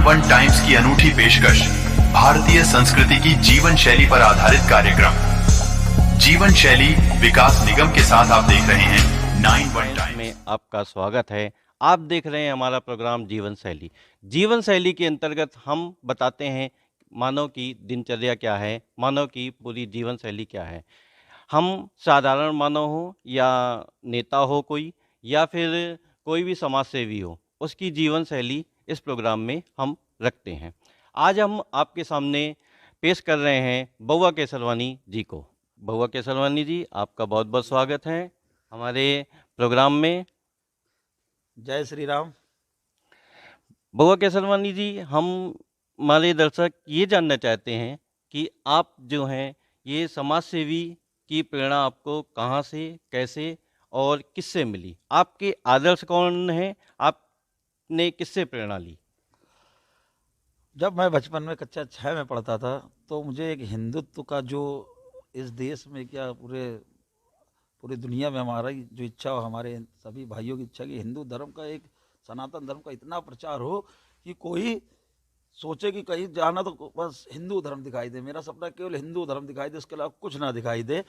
9 times की अनूठी पेशकश, भारतीय संस्कृति की जीवन शैली पर आधारित कार्यक्रम जीवन शैली विकास निगम के साथ आप देख रहे हैं 9 टाइम्स में आपका स्वागत है। आप देख रहे हैं हमारा प्रोग्राम जीवन शैली। जीवन शैली के अंतर्गत हम बताते हैं मानव की दिनचर्या क्या है, मानव की पूरी जीवन शैली क्या है। हम साधारण मानव हो या नेता हो कोई, या फिर कोई भी समाज सेवी हो, उसकी जीवन शैली इस प्रोग्राम में हम रखते हैं। आज हम आपके सामने पेश कर रहे हैं बउआ केसरवानी जी को। बउआ केसरवानी जी, आपका बहुत बहुत स्वागत है हमारे प्रोग्राम में। जय श्री राम। बउआ केसरवानी जी, हम हमारे दर्शक ये जानना चाहते हैं कि आप जो हैं ये समाज सेवी की प्रेरणा आपको कहाँ से, कैसे और किससे मिली? आपके आदर्श कौन हैं? आपने किससे प्रेरणा ली? जब मैं बचपन में कक्षा 6 में पढ़ता था तो मुझे एक हिंदुत्व का जो इस देश में क्या पूरी दुनिया में हमारा जो इच्छा हो, हमारे सभी भाइयों की इच्छा कि हिंदू धर्म का, एक सनातन धर्म का इतना प्रचार हो कि कोई सोचे कि कहीं जाना तो बस हिंदू धर्म दिखाई दे। मेरा सपना केवल हिंदू धर्म दिखाई दे, उसके अलावा कुछ ना दिखाई दे।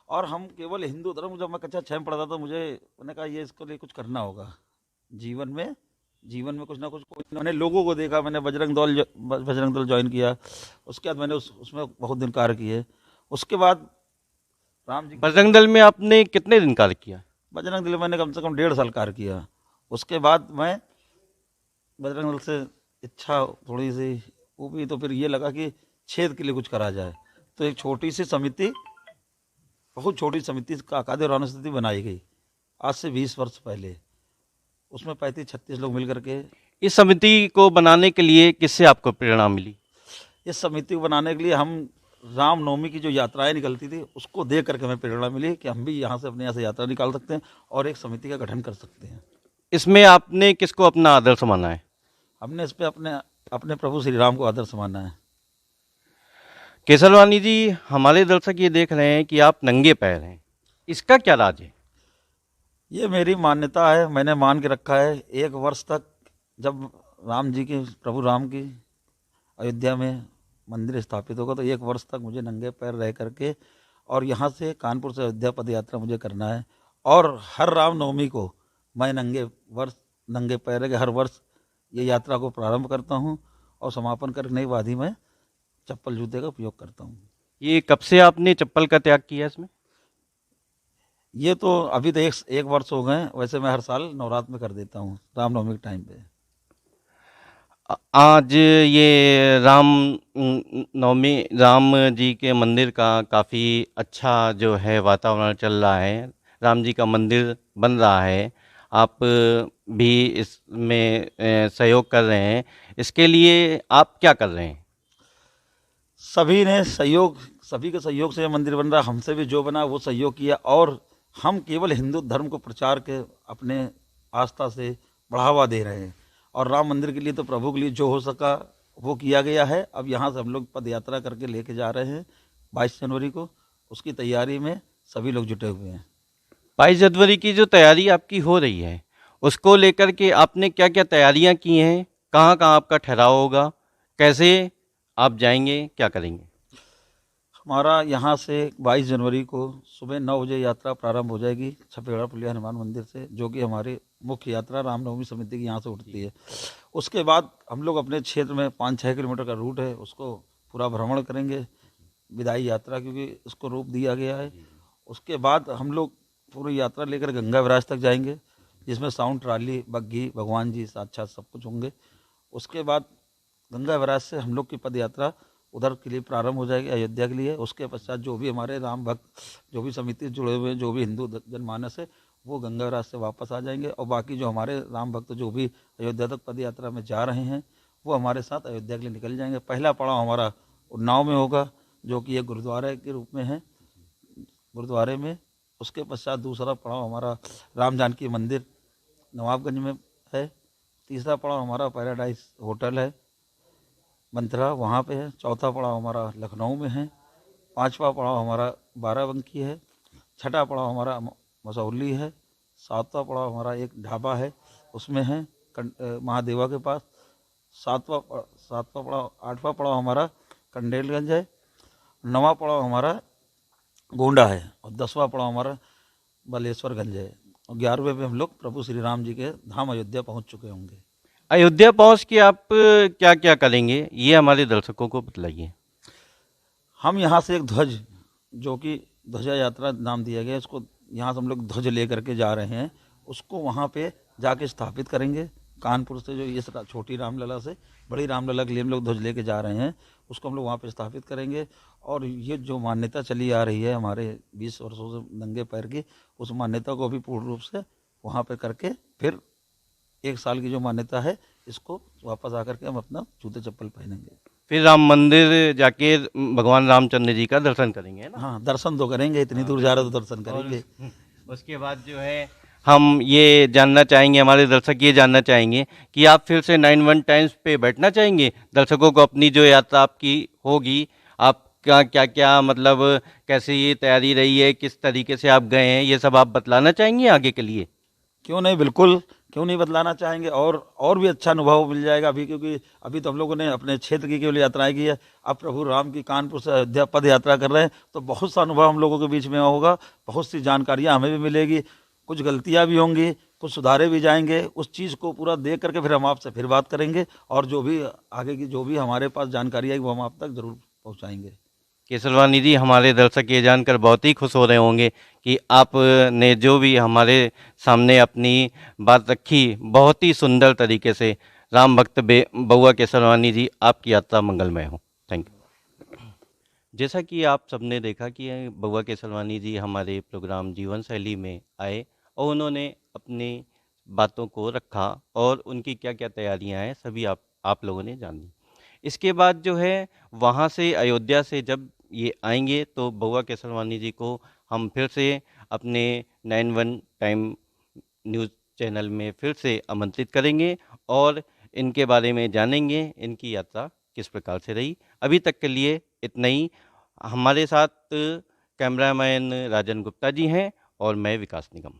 और हम केवल हिंदू धर्म, जब मैं कक्षा 6 में पढ़ता था मैंने कहा ये इसके लिए कुछ करना होगा जीवन में कुछ ना कुछ। मैंने लोगों को देखा, मैंने बजरंग दल ज्वाइन किया। उसके बाद मैंने उसमें बहुत दिन कार्य किए। उसके बाद राम जी बजरंग दल में आपने कितने दिन कार्य किया? बजरंग दल में मैंने कम से कम 1.5 साल कार्य किया। उसके बाद मैं बजरंग दल से इच्छा थोड़ी सी ऊपरी, तो फिर ये लगा कि क्षेत्र के लिए कुछ करा जाए। तो एक छोटी सी समिति, बहुत छोटी समिति का अकादे अनुस्थिति बनाई गई आज से 20 वर्ष पहले। उसमें 35-36 लोग मिल करके। इस समिति को बनाने के लिए किससे आपको प्रेरणा मिली? इस समिति को बनाने के लिए हम रामनवमी की जो यात्राएं निकलती थी उसको देख करके हमें प्रेरणा मिली कि हम भी यहाँ से यात्रा निकाल सकते हैं और एक समिति का गठन कर सकते हैं। इसमें आपने किसको अपना आदर्श माना है? हमने इस पे अपने प्रभु श्री राम को आदर्श माना है। केसरवानी जी, हमारे दर्शक ये देख रहे हैं कि आप नंगे पैर हैं, इसका क्या राज है? ये मेरी मान्यता है, मैंने मान के रखा है। 1 वर्ष तक जब प्रभु राम की अयोध्या में मंदिर स्थापित होगा तो 1 वर्ष तक मुझे नंगे पैर रह करके और यहाँ से कानपुर से अयोध्या पद यात्रा मुझे करना है। और हर रामनवमी को मैं नंगे पैर रह के हर वर्ष ये यात्रा को प्रारंभ करता हूँ और समापन करने के बाद ही मैं चप्पल जूते का उपयोग करता हूँ। ये कब से आपने चप्पल का त्याग किया इसमें? ये तो अभी तो एक वर्ष हो गए। वैसे मैं हर साल नवरात्र में कर देता हूँ रामनवमी के टाइम पे। आज ये नवमी राम जी के मंदिर का काफ़ी अच्छा जो है वातावरण चल रहा है, राम जी का मंदिर बन रहा है, आप भी इसमें सहयोग कर रहे हैं। इसके लिए आप क्या कर रहे हैं? सभी के सहयोग से यह मंदिर बन रहा है। हमसे भी जो बना वो सहयोग किया और हम केवल हिंदू धर्म को प्रचार के अपने आस्था से बढ़ावा दे रहे हैं। और राम मंदिर के लिए तो प्रभु के लिए जो हो सका वो किया गया है। अब यहाँ से हम लोग पद यात्रा करके लेके जा रहे हैं 22 जनवरी को। उसकी तैयारी में सभी लोग जुटे हुए हैं। 22 जनवरी की जो तैयारी आपकी हो रही है उसको लेकर के आपने क्या क्या तैयारियां की हैं? कहाँ कहाँ आपका ठहराव होगा? कैसे आप जाएंगे? क्या करेंगे? हमारा यहाँ से 22 जनवरी को सुबह 9 बजे यात्रा प्रारंभ हो जाएगी छपेड़ा पुलिया हनुमान मंदिर से, जो कि हमारी मुख्य यात्रा रामनवमी समिति की यहाँ से उठती है। उसके बाद हम लोग अपने क्षेत्र में 5-6 किलोमीटर का रूट है उसको पूरा भ्रमण करेंगे, विदाई यात्रा, क्योंकि उसको रूप दिया गया है। उसके बाद हम लोग पूरी यात्रा लेकर गंगा विराज तक जाएंगे, जिसमें साउंड ट्राली, बग्घी, भगवान जी साक्षात सब कुछ होंगे। उसके बाद गंगा विराज से हम लोग की पद यात्रा उधर के लिए प्रारंभ हो जाएगी अयोध्या के लिए। उसके पश्चात जो भी हमारे राम भक्त, जो भी समिति से जुड़े हुए हैं, जो भी हिंदू जनमानस है, वो गंगा विराज से वापस आ जाएंगे। और बाकी जो हमारे राम भक्त जो भी अयोध्या तक पद यात्रा में जा रहे हैं वो हमारे साथ अयोध्या के लिए निकल जाएंगे। पहला पड़ाव हमारा उन्नाव में होगा, जो कि एक गुरुद्वारे के रूप में है, गुरुद्वारे में। उसके पश्चात दूसरा पड़ाव हमारा राम जानकी मंदिर नवाबगंज में है। तीसरा पड़ाव हमारा पैराडाइज होटल है मंथरा, वहाँ पे है। चौथा पड़ाव हमारा लखनऊ में है। 5वां पड़ाव हमारा बाराबंकी है। 6ठा पड़ाव हमारा मसौली है। 7वां पड़ाव हमारा एक ढाबा है उसमें है महादेवा के पास। सातवां पड़ाव, 8वां पड़ाव हमारा कंडेलगंज है, 9वां पड़ाव हमारा गोंडा है और 10वां पड़ाव हमारा बालेश्वरगंज है और 11वें पे हम लोग प्रभु श्री राम जी के धाम अयोध्या पहुंच चुके होंगे। अयोध्या पहुंच के आप क्या क्या करेंगे, ये हमारे दर्शकों को बतलाइए। हम यहाँ से एक ध्वज, जो कि ध्वजा यात्रा नाम दिया गया, इसको यहाँ से हम लोग ध्वज ले करके जा रहे हैं, उसको वहाँ पे जाके स्थापित करेंगे। कानपुर से जो ये छोटी रामलला से बड़ी रामलला के लिए हम लोग ध्वज लेके जा रहे हैं, उसको हम लोग वहाँ पे स्थापित करेंगे। और ये जो मान्यता चली आ रही है हमारे 20 वर्षों से नंगे पैर की, उस मान्यता को भी पूर्ण रूप से वहाँ पे करके फिर 1 साल की जो मान्यता है, इसको वापस आकर के हम अपना जूते चप्पल पहनेंगे। फिर राम मंदिर जाके भगवान रामचंद्र जी का दर्शन करेंगे, है ना? हाँ, दर्शन तो करेंगे, इतनी दूर जा रहे हो तो दर्शन करेंगे। उसके बाद जो है हम ये जानना चाहेंगे, हमारे दर्शक ये जानना चाहेंगे कि आप फिर से 91 टाइम्स पे बैठना चाहेंगे, दर्शकों को अपनी जो यात्रा आपकी होगी, आपका क्या क्या मतलब कैसे ये तैयारी रही है, किस तरीके से आप गए हैं, ये सब आप बतलाना चाहेंगे आगे के लिए? क्यों नहीं, बिल्कुल क्यों नहीं बतलाना चाहेंगे। और भी अच्छा अनुभव मिल जाएगा अभी, क्योंकि अभी तो हम लोगों ने अपने क्षेत्र की केवल यात्राएं की है, अब प्रभु राम की कानपुर से अयोध्या पद यात्रा कर रहे हैं, तो बहुत सा अनुभव हम लोगों के बीच में होगा, बहुत सी जानकारियां हमें भी मिलेगी, कुछ गलतियां भी होंगी, कुछ सुधारे भी जाएंगे। उस चीज़ को पूरा देख करके फिर हम आपसे फिर बात करेंगे और जो भी आगे की जो भी हमारे पास जानकारी आएगी वो हम आप तक जरूर पहुँचाएँगे। केसरवानी जी, हमारे दर्शक ये जानकर बहुत ही खुश हो रहे होंगे कि आपने जो भी हमारे सामने अपनी बात रखी, बहुत ही सुंदर तरीके से। राम भक्त बउआ केसरवानी जी, आपकी यात्रा मंगलमय हो। Thank you. जैसा कि आप सबने देखा कि बउआ केसरवानी जी हमारे प्रोग्राम जीवन शैली में आए और उन्होंने अपनी बातों को रखा और उनकी क्या क्या तैयारियां हैं सभी आप लोगों ने जान ली। इसके बाद जो है वहाँ से अयोध्या से जब ये आएंगे तो बउआ केसरवानी जी को हम फिर से अपने 91 टाइम न्यूज़ चैनल में फिर से आमंत्रित करेंगे और इनके बारे में जानेंगे, इनकी यात्रा किस प्रकार से रही। अभी तक के लिए इतना ही। हमारे साथ कैमरामैन राजन गुप्ता जी हैं और मैं विकास निगम।